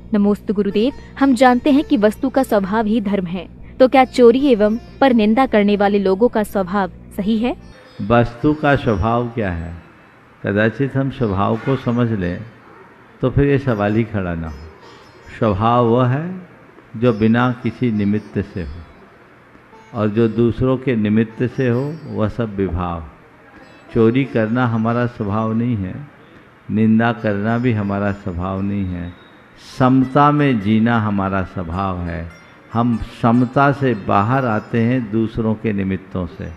नमोस्तु गुरुदेव। हम जानते हैं कि वस्तु का स्वभाव ही धर्म है, तो क्या चोरी एवं पर निंदा करने वाले लोगों का स्वभाव सही है? वस्तु का स्वभाव क्या है, कदाचित हम स्वभाव को समझ लें तो फिर ये सवाल ही खड़ा ना हो। स्वभाव वह है जो बिना किसी निमित्त से हो, और जो दूसरों के निमित्त से हो वह सब विभाव। चोरी करना हमारा स्वभाव नहीं है, निंदा करना भी हमारा स्वभाव नहीं है। समता में जीना हमारा स्वभाव है। हम समता से बाहर आते हैं दूसरों के निमित्तों से,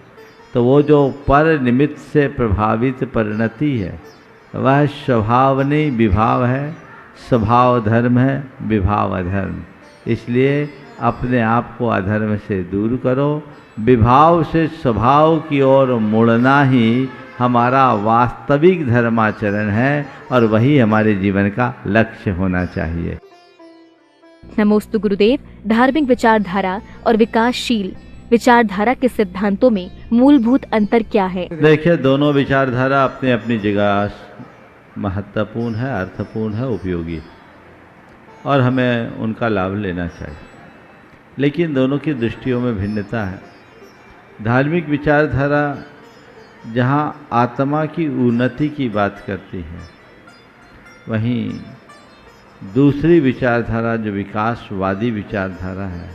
तो वो जो पर निमित्त से प्रभावित परिणति है वह स्वभाव नहीं विभाव है। स्वभाव धर्म है, विभाव अधर्म। इसलिए अपने आप को अधर्म से दूर करो। विभाव से स्वभाव की ओर मुड़ना ही हमारा वास्तविक धर्माचरण है, और वही हमारे जीवन का लक्ष्य होना चाहिए। नमोस्तु गुरुदेव। धार्मिक विचारधारा और विकासशील विचारधारा के सिद्धांतों में मूलभूत अंतर क्या है? देखिए, दोनों विचारधारा अपनी अपनी जगह महत्वपूर्ण है, अर्थपूर्ण है, उपयोगी, और हमें उनका लाभ लेना चाहिए। लेकिन दोनों की दृष्टियों में भिन्नता है। धार्मिक विचारधारा जहाँ आत्मा की उन्नति की बात करती है, वहीं दूसरी विचारधारा जो विकासवादी विचारधारा है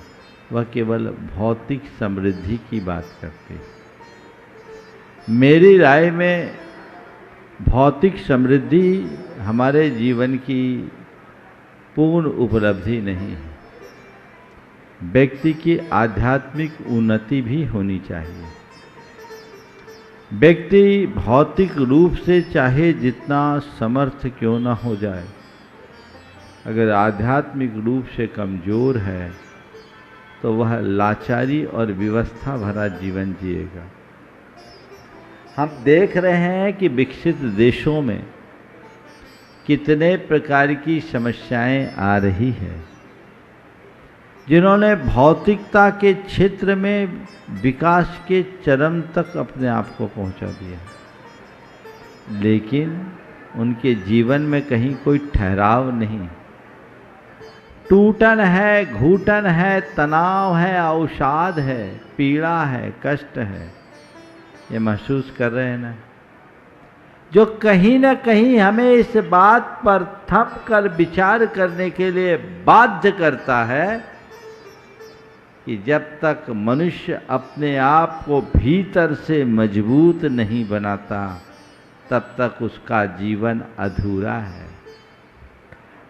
वह केवल भौतिक समृद्धि की बात करती है। मेरी राय में भौतिक समृद्धि हमारे जीवन की पूर्ण उपलब्धि नहीं है। व्यक्ति की आध्यात्मिक उन्नति भी होनी चाहिए। व्यक्ति भौतिक रूप से चाहे जितना समर्थ क्यों न हो जाए, अगर आध्यात्मिक रूप से कमज़ोर है तो वह लाचारी और विवस्था भरा जीवन जिएगा। हम देख रहे हैं कि विकसित देशों में कितने प्रकार की समस्याएं आ रही है। जिन्होंने भौतिकता के क्षेत्र में विकास के चरम तक अपने आप को पहुंचा दिया, लेकिन उनके जीवन में कहीं कोई ठहराव नहीं। टूटन है, घूटन है, तनाव है, अवसाद है, पीड़ा है, कष्ट है, ये महसूस कर रहे हैं ना, जो कहीं ना कहीं हमें इस बात पर थप कर विचार करने के लिए बाध्य करता है कि जब तक मनुष्य अपने आप को भीतर से मजबूत नहीं बनाता तब तक उसका जीवन अधूरा है।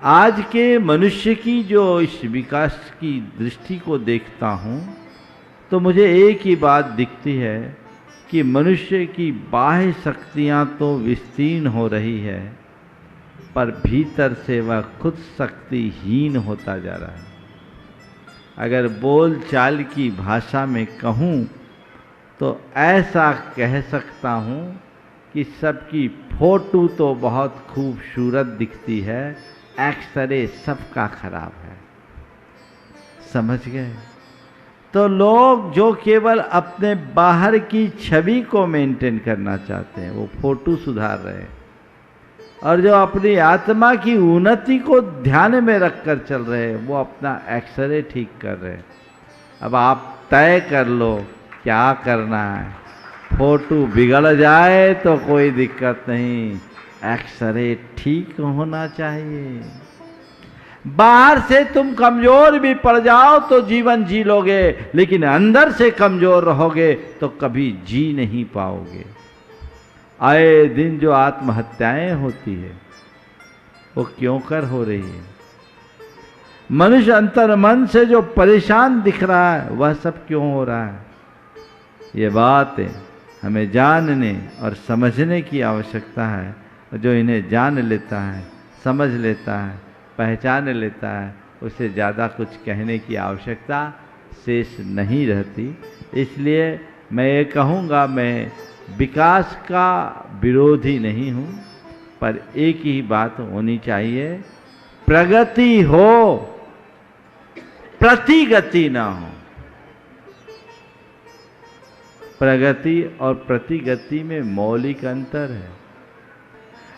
आज के मनुष्य की जो इस विकास की दृष्टि को देखता हूँ तो मुझे एक ही बात दिखती है कि मनुष्य की बाह्य शक्तियाँ तो विस्तीर्ण हो रही है, पर भीतर से वह खुद शक्तिहीन होता जा रहा है। अगर बोल चाल की भाषा में कहूँ तो ऐसा कह सकता हूँ कि सबकी फोटो तो बहुत खूबसूरत दिखती है, एक्सरे सबका खराब है। समझ गए? तो लोग जो केवल अपने बाहर की छवि को मेंटेन करना चाहते हैं वो फोटो सुधार रहे हैं, और जो अपनी आत्मा की उन्नति को ध्यान में रखकर चल रहे हैं वो अपना एक्सरे ठीक कर रहे हैं। अब आप तय कर लो क्या करना है। फोटो बिगड़ जाए तो कोई दिक्कत नहीं, एक्सरे ठीक होना चाहिए। बाहर से तुम कमजोर भी पड़ जाओ तो जीवन जी लोगे, लेकिन अंदर से कमजोर रहोगे तो कभी जी नहीं पाओगे। आए दिन जो आत्महत्याएं होती है वो क्यों कर हो रही है? मनुष्य अंतर मन से जो परेशान दिख रहा है वह सब क्यों हो रहा है? ये बातें हमें जानने और समझने की आवश्यकता है। जो इन्हें जान लेता है, समझ लेता है, पहचान लेता है, उसे ज़्यादा कुछ कहने की आवश्यकता शेष नहीं रहती। इसलिए मैं ये कहूँगा, मैं विकास का विरोधी नहीं हूँ, पर एक ही बात होनी चाहिए, प्रगति हो, प्रतिगति ना हो। प्रगति और प्रतिगति में मौलिक अंतर है।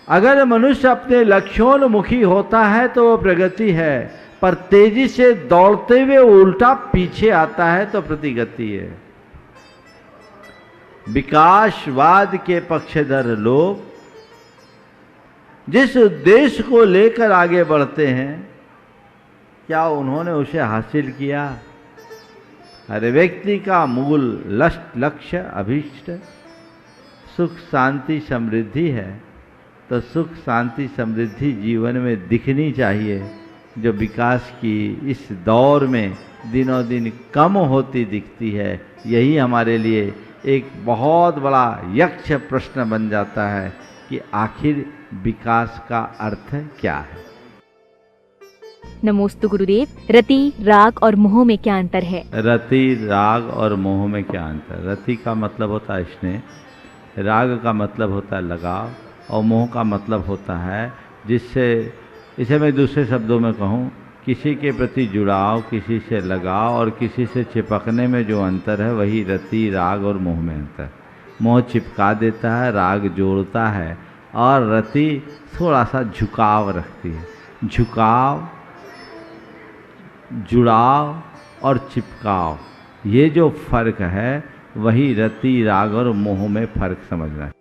अगर मनुष्य अपने लक्ष्योन्मुखी होता है तो वो प्रगति है, पर तेजी से दौड़ते हुए उल्टा पीछे आता है तो प्रतिगति है। विकासवाद के पक्षधर लोग जिस उद्देश्य को लेकर आगे बढ़ते हैं, क्या उन्होंने उसे हासिल किया? हर व्यक्ति का मूल लक्ष्य अभीष्ट सुख शांति समृद्धि है, तो सुख शांति समृद्धि जीवन में दिखनी चाहिए, जो विकास की इस दौर में दिनों दिन कम होती दिखती है। यही हमारे लिए एक बहुत बड़ा यक्ष प्रश्न बन जाता है कि आखिर विकास का अर्थ क्या है। नमोस्तु गुरुदेव। रति, राग और मोह में क्या अंतर है? रति, राग और मोह में क्या अंतर? रति का मतलब होता है स्नेह, राग का मतलब होता है लगाव, और मोह का मतलब होता है जिससे, इसे मैं दूसरे शब्दों में कहूँ, किसी के प्रति जुड़ाव, किसी से लगाव और किसी से चिपकने में जो अंतर है, वही रति, राग और मोह में अंतर। मोह चिपका देता है, राग जोड़ता है, और रति थोड़ा सा झुकाव रखती है। झुकाव, जुड़ाव और चिपकाव, ये जो फर्क है वही रति, राग और मोह में फर्क समझना है।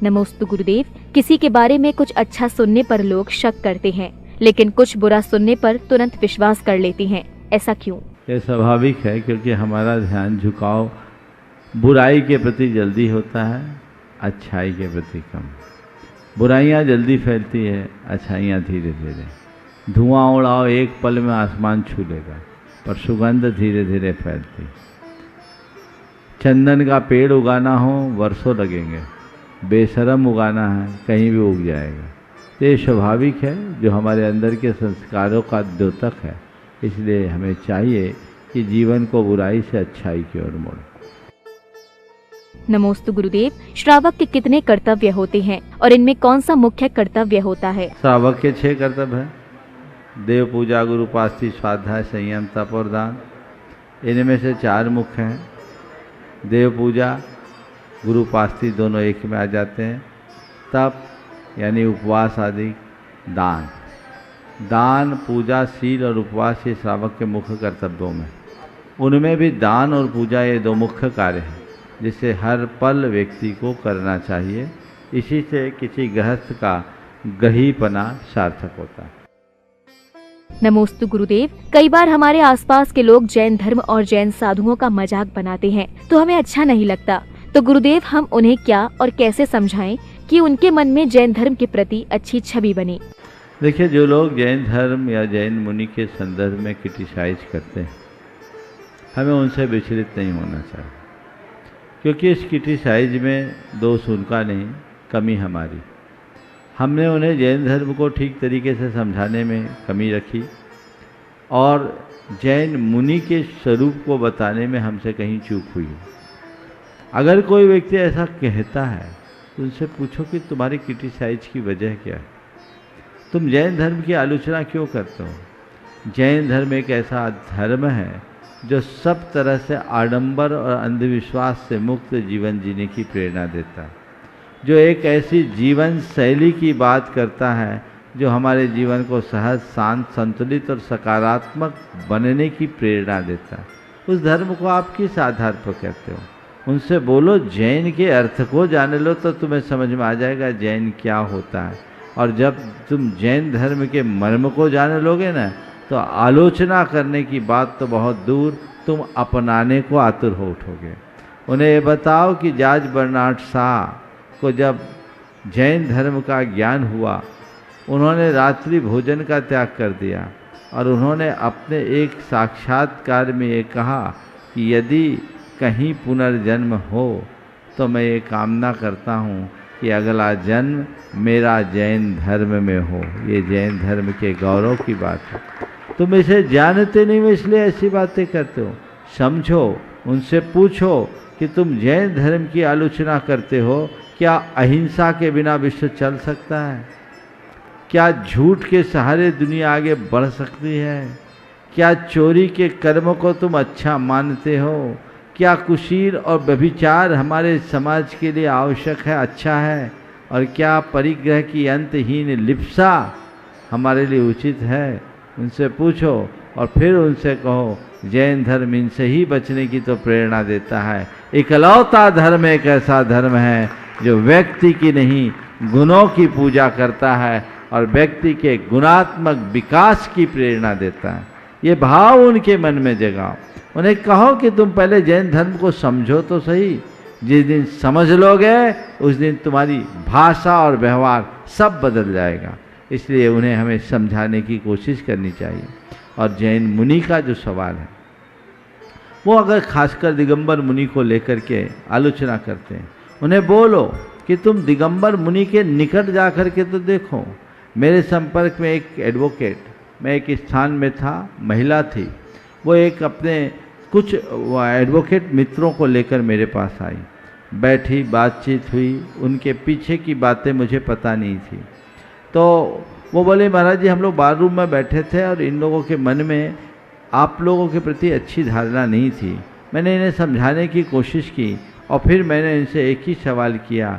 नमोस्तु गुरुदेव। किसी के बारे में कुछ अच्छा सुनने पर लोग शक करते हैं, लेकिन कुछ बुरा सुनने पर तुरंत विश्वास कर लेते हैं, ऐसा क्यों? ये स्वाभाविक है, क्योंकि हमारा ध्यान झुकाव बुराई के प्रति जल्दी होता है, अच्छाई के प्रति कम। बुराइयाँ जल्दी फैलती है, अच्छाइयाँ धीरे धीरे। धुआं उड़ाओ, एक पल में आसमान छू लेगा, पर सुगंध धीरे धीरे फैलती। चंदन का पेड़ उगाना हो वर्षों लगेंगे, बेशरम उगाना है कहीं भी उग जाएगा। तो ये स्वाभाविक है, जो हमारे अंदर के संस्कारों का द्योतक है। इसलिए हमें चाहिए कि जीवन को बुराई से अच्छाई की ओर मोड़ें। नमोस्तु गुरुदेव। श्रावक के कितने कर्तव्य होते हैं और इनमें कौन सा मुख्य कर्तव्य होता है? श्रावक के 6 कर्तव्य हैं। देव पूजा, गुरुपास्ति, स्वाध्याय, संयम, तप और दान। इनमें से 4 मुख्य हैं। देव पूजा, गुरुपास्ति दोनों एक में आ जाते हैं। तप यानी उपवास आदि, दान। दान, पूजा, शील और उपवास ये श्रावक के मुख्य कर्तव्यों में। उनमें भी दान और पूजा ये 2 मुख्य कार्य हैं, जिसे हर पल व्यक्ति को करना चाहिए। इसी से किसी गृहस्थ का गृहीपना सार्थक होता है। नमोस्तु गुरुदेव। कई बार हमारे आसपास के लोग जैन धर्म और जैन साधुओं का मजाक बनाते हैं, तो हमें अच्छा नहीं लगता। तो गुरुदेव, हम उन्हें क्या और कैसे समझाएं कि उनके मन में जैन धर्म के प्रति अच्छी छवि बने? देखिए, जो लोग जैन धर्म या जैन मुनि के संदर्भ में क्रिटिसाइज करते हैं, हमें उनसे विचलित नहीं होना चाहिए, क्योंकि इस क्रिटिसाइज में दोष उनका नहीं, कमी हमारी। हमने उन्हें जैन धर्म को ठीक तरीके से समझाने में कमी रखी, और जैन मुनि के स्वरूप को बताने में हमसे कहीं चूक हुई। अगर कोई व्यक्ति ऐसा कहता है तो उनसे पूछो कि तुम्हारी क्रिटिसाइज की वजह क्या है, तुम जैन धर्म की आलोचना क्यों करते हो? जैन धर्म एक ऐसा धर्म है जो सब तरह से आडंबर और अंधविश्वास से मुक्त जीवन जीने की प्रेरणा देता है, जो एक ऐसी जीवन शैली की बात करता है जो हमारे जीवन को सहज, शांत, संतुलित और सकारात्मक बनने की प्रेरणा देता है। उस धर्म को आप किस आधार पर कहते हो? उनसे बोलो जैन के अर्थ को जान लो, तो तुम्हें समझ में आ जाएगा जैन क्या होता है। और जब तुम जैन धर्म के मर्म को जान लोगे ना, तो आलोचना करने की बात तो बहुत दूर, तुम अपनाने को आतुर हो उठोगे। उन्हें ये बताओ कि जॉर्ज बर्नार्ड शॉ को जब जैन धर्म का ज्ञान हुआ, उन्होंने रात्रि भोजन का त्याग कर दिया, और उन्होंने अपने एक साक्षात्कार में ये कहा कि यदि कहीं पुनर्जन्म हो तो मैं ये कामना करता हूँ कि अगला जन्म मेरा जैन धर्म में हो। ये जैन धर्म के गौरव की बात है। तुम इसे जानते नहीं हो, इसलिए ऐसी बातें करते हो। समझो, उनसे पूछो कि तुम जैन धर्म की आलोचना करते हो, क्या अहिंसा के बिना विश्व चल सकता है? क्या झूठ के सहारे दुनिया आगे बढ़ सकती है? क्या चोरी के कर्म को तुम अच्छा मानते हो? क्या कुशील और व्यभिचार हमारे समाज के लिए आवश्यक है, अच्छा है? और क्या परिग्रह की अंतहीन लिप्सा हमारे लिए उचित है? उनसे पूछो और फिर उनसे कहो। जैन धर्म इनसे ही बचने की तो प्रेरणा देता है। इकलौता धर्म एक ऐसा धर्म है जो व्यक्ति की नहीं गुणों की पूजा करता है और व्यक्ति के गुणात्मक विकास की प्रेरणा देता है। ये भाव उनके मन में जगाओ। उन्हें कहो कि तुम पहले जैन धर्म को समझो तो सही। जिस दिन समझ लोगे उस दिन तुम्हारी भाषा और व्यवहार सब बदल जाएगा। इसलिए उन्हें हमें समझाने की कोशिश करनी चाहिए। और जैन मुनि का जो सवाल है वो अगर खासकर दिगंबर मुनि को लेकर के आलोचना करते हैं, उन्हें बोलो कि तुम दिगंबर मुनि के निकट जा कर के तो देखो। मेरे संपर्क में एक एडवोकेट, मैं एक स्थान में था, महिला थी, वो एक अपने कुछ एडवोकेट मित्रों को लेकर मेरे पास आई, बैठी, बातचीत हुई। उनके पीछे की बातें मुझे पता नहीं थी। तो वो बोले, महाराज जी हम लोग बार रूम में बैठे थे और इन लोगों के मन में आप लोगों के प्रति अच्छी धारणा नहीं थी। मैंने इन्हें समझाने की कोशिश की और फिर मैंने इनसे एक ही सवाल किया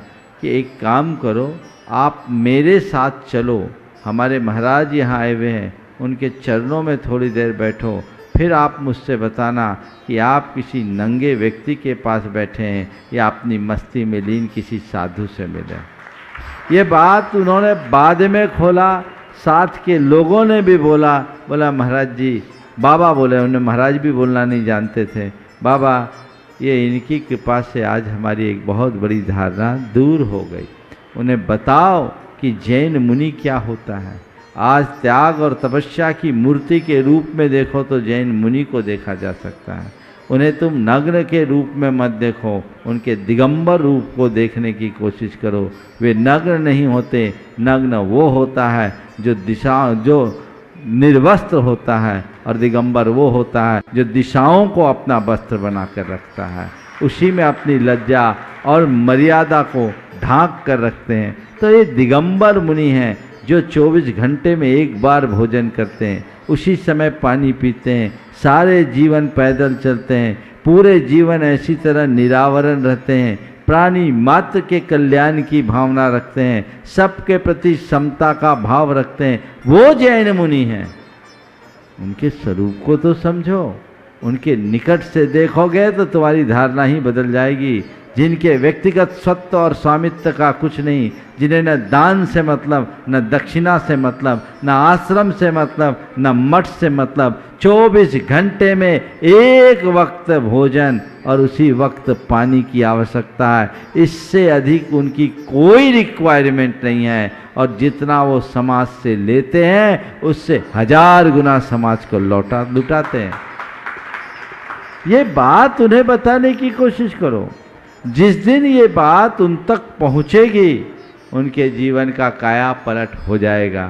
कि एक काम करो, आप मेरे साथ चलो, हमारे महाराज यहाँ आए हुए हैं, उनके चरणों में थोड़ी देर बैठो, फिर आप मुझसे बताना कि आप किसी नंगे व्यक्ति के पास बैठे हैं या अपनी मस्ती में लीन किसी साधु से मिले। ये बात उन्होंने बाद में खोला, साथ के लोगों ने भी बोला महाराज जी, बाबा बोले, उन्हें महाराज भी बोलना नहीं जानते थे, बाबा ये इनकी कृपा से आज हमारी एक बहुत बड़ी धारणा दूर हो गई। उन्हें बताओ कि जैन मुनि क्या होता है। आज त्याग और तपस्या की मूर्ति के रूप में देखो तो जैन मुनि को देखा जा सकता है। उन्हें तुम नग्न के रूप में मत देखो, उनके दिगंबर रूप को देखने की कोशिश करो। वे नग्न नहीं होते, नग्न वो होता है जो निर्वस्त्र होता है, और दिगंबर वो होता है जो दिशाओं को अपना वस्त्र बना कर रखता है, उसी में अपनी लज्जा और मर्यादा को ढांक कर रखते हैं। तो ये दिगंबर मुनि हैं जो 24 घंटे में एक बार भोजन करते हैं, उसी समय पानी पीते हैं, सारे जीवन पैदल चलते हैं, पूरे जीवन ऐसी तरह निरावरण रहते हैं, प्राणी मात्र के कल्याण की भावना रखते हैं, सबके प्रति समता का भाव रखते हैं। वो जैन मुनि हैं। उनके स्वरूप को तो समझो, उनके निकट से देखोगे तो तुम्हारी धारणा ही बदल जाएगी। जिनके व्यक्तिगत स्वत्व और स्वामित्व का कुछ नहीं, जिन्हें न दान से मतलब, न दक्षिणा से मतलब, न आश्रम से मतलब, न मठ से मतलब, 24 घंटे में एक वक्त भोजन और उसी वक्त पानी की आवश्यकता है। इससे अधिक उनकी कोई रिक्वायरमेंट नहीं है, और जितना वो समाज से लेते हैं उससे 1000 गुना समाज को लुटाते हैं। ये बात उन्हें बताने की कोशिश करो। जिस दिन ये बात उन तक पहुंचेगी उनके जीवन का काया पलट हो जाएगा।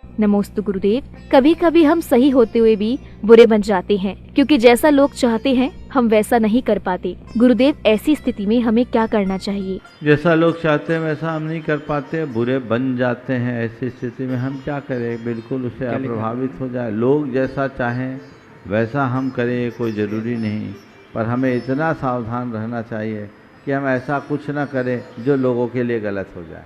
नमोस्तु गुरुदेव। कभी कभी हम सही होते हुए भी बुरे बन जाते हैं, क्योंकि जैसा लोग चाहते हैं हम वैसा नहीं कर पाते। गुरुदेव, ऐसी स्थिति में हमें क्या करना चाहिए? जैसा लोग चाहते हैं वैसा हम नहीं कर पाते, बुरे बन जाते हैं। ऐसी स्थिति में हम क्या करें? बिल्कुल उससे अप्रभावित हो जाए। लोग जैसा चाहें वैसा हम करें, ये कोई ज़रूरी नहीं, पर हमें इतना सावधान रहना चाहिए कि हम ऐसा कुछ ना करें जो लोगों के लिए गलत हो जाए।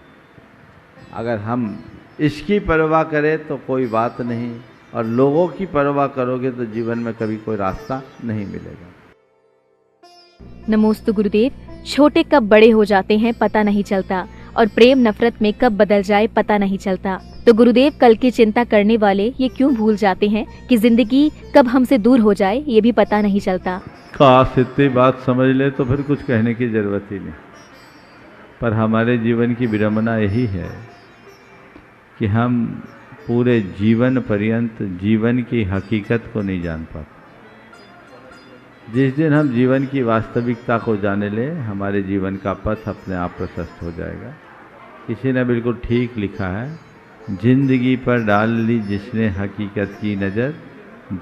अगर हम इसकी परवाह करें तो कोई बात नहीं, और लोगों की परवाह करोगे तो जीवन में कभी कोई रास्ता नहीं मिलेगा। नमोस्तु गुरुदेव। छोटे कब बड़े हो जाते हैं पता नहीं चलता, और प्रेम नफरत में कब बदल जाए पता नहीं चलता। तो गुरुदेव, कल की चिंता करने वाले ये क्यों भूल जाते हैं कि जिंदगी कब हमसे दूर हो जाए ये भी पता नहीं चलता। काश इतनी बात समझ ले तो फिर कुछ कहने की जरूरत ही नहीं। पर हमारे जीवन की विडंबना यही है कि हम पूरे जीवन पर्यंत जीवन की हकीकत को नहीं जान पाते। जिस दिन हम जीवन की वास्तविकता को जाने ले, हमारे जीवन का पथ अपने आप प्रशस्त हो जाएगा। किसी ने बिल्कुल ठीक लिखा है, जिंदगी पर डाल ली जिसने हकीकत की नज़र,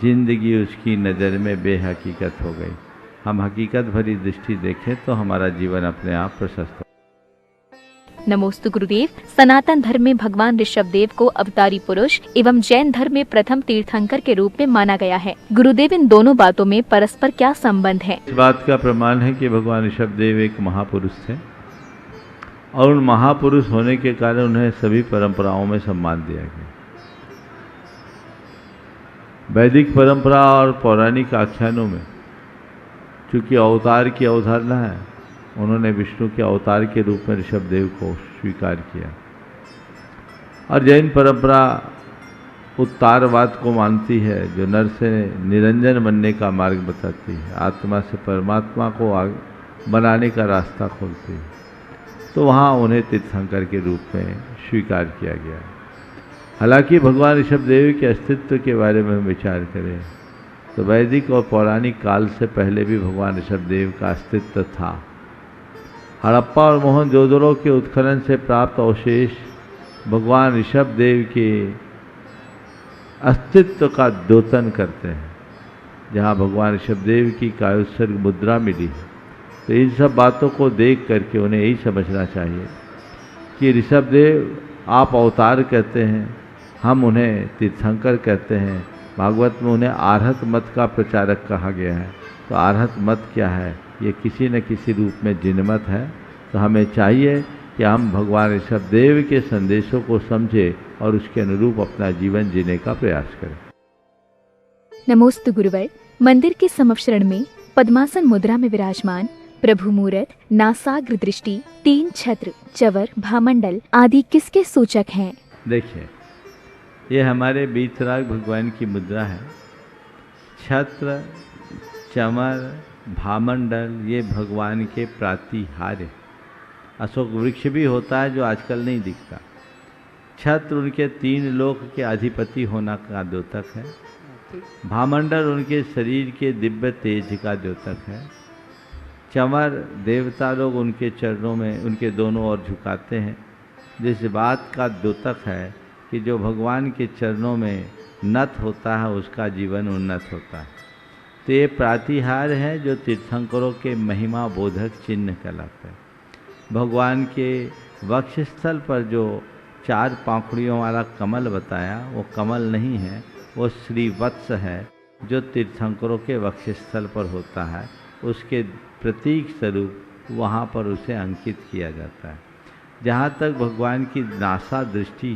जिंदगी उसकी नज़र में बेहकीकत हो गई। हम हकीकत भरी दृष्टि देखें तो हमारा जीवन अपने आप प्रशस्त हो। नमोस्तु गुरुदेव। सनातन धर्म में भगवान ऋषभदेव को अवतारी पुरुष एवं जैन धर्म में प्रथम तीर्थंकर के रूप में माना गया है। गुरुदेव, इन दोनों बातों में परस्पर क्या संबंध है? इस बात का प्रमाण है कि भगवान ऋषभदेव एक महापुरुष थे। और उन महापुरुष होने के कारण उन्हें सभी परंपराओं में सम्मान दिया गया। वैदिक परंपरा और पौराणिक आख्यानों में चूँकि अवतार की अवधारणा है, उन्होंने विष्णु के अवतार के रूप में ऋषभदेव को स्वीकार किया। और जैन परंपरा उत्तारवाद को मानती है, जो नर से निरंजन बनने का मार्ग बताती है, आत्मा से परमात्मा को बनाने का रास्ता खोलती है। तो वहाँ उन्हें तीर्थंकर के रूप में स्वीकार किया गया। हालांकि भगवान ऋषभदेव के अस्तित्व के बारे में हम विचार करें तो वैदिक और पौराणिक काल से पहले भी भगवान ऋषभदेव का अस्तित्व था। हड़प्पा और मोहनजोदड़ो के उत्खनन से प्राप्त अवशेष भगवान ऋषभदेव के अस्तित्व का द्योतन करते हैं। जहाँ भगवान ऋषभदेव की कायोत्सर्ग मुद्रा मिली है, तो इन सब बातों को देख करके उन्हें यही समझना चाहिए कि ऋषभदेव आप अवतार कहते हैं, हम उन्हें तीर्थंकर कहते हैं। भागवत में उन्हें आर्हत मत का प्रचारक कहा गया है। तो आर्हत मत क्या है? ये किसी न किसी रूप में जिनमत है। तो हमें चाहिए कि हम भगवान ऋषभदेव के संदेशों को समझें और उसके अनुरूप अपना जीवन जीने का प्रयास करें। नमोस्तु गुरुवर। मंदिर के समक्षरण में पद्मासन मुद्रा में विराजमान प्रभु मूर्त, नासाग्र दृष्टि, 3 छत्र, चवर, भामंडल आदि किसके सूचक हैं? देखिए, ये हमारे बीतराग भगवान की मुद्रा है। छत्र, चमर, भामंडल ये भगवान के प्रातिहार्य। अशोक वृक्ष भी होता है जो आजकल नहीं दिखता। छत्र उनके 3 लोक के अधिपति होना का द्योतक है। भामंडल उनके शरीर के दिव्य तेज का द्योतक है। चमर देवता लोग उनके चरणों में उनके दोनों ओर झुकाते हैं, जिस बात का द्योतक है कि जो भगवान के चरणों में नत होता है उसका जीवन उन्नत होता है। तो ये प्रातिहार है जो तीर्थंकरों के महिमा बोधक चिन्ह कहलाते हैं। भगवान के वक्षस्थल पर जो 4 पाखुड़ियों वाला कमल बताया, वो कमल नहीं है, वो श्रीवत्स है जो तीर्थंकरों के वक्षस्थल पर होता है। उसके प्रतीक स्वरूप वहाँ पर उसे अंकित किया जाता है। जहाँ तक भगवान की नासा दृष्टि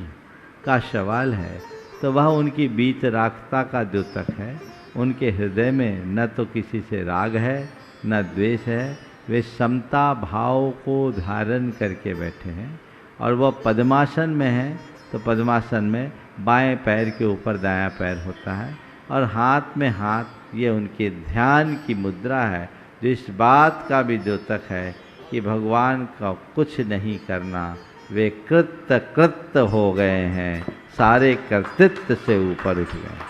का सवाल है, तो वह उनकी बीतरागता का द्योतक है। उनके हृदय में न तो किसी से राग है न द्वेष है। वे समता भाव को धारण करके बैठे हैं। और वह पद्मासन में है, तो पद्मासन में बाएं पैर के ऊपर दायां पैर होता है और हाथ में हाथ, ये उनके ध्यान की मुद्रा है, जो इस बात का भी द्योतक है कि भगवान का कुछ नहीं करना, वे कृत्य हो गए हैं, सारे कर्तृत्व से ऊपर उठ गए।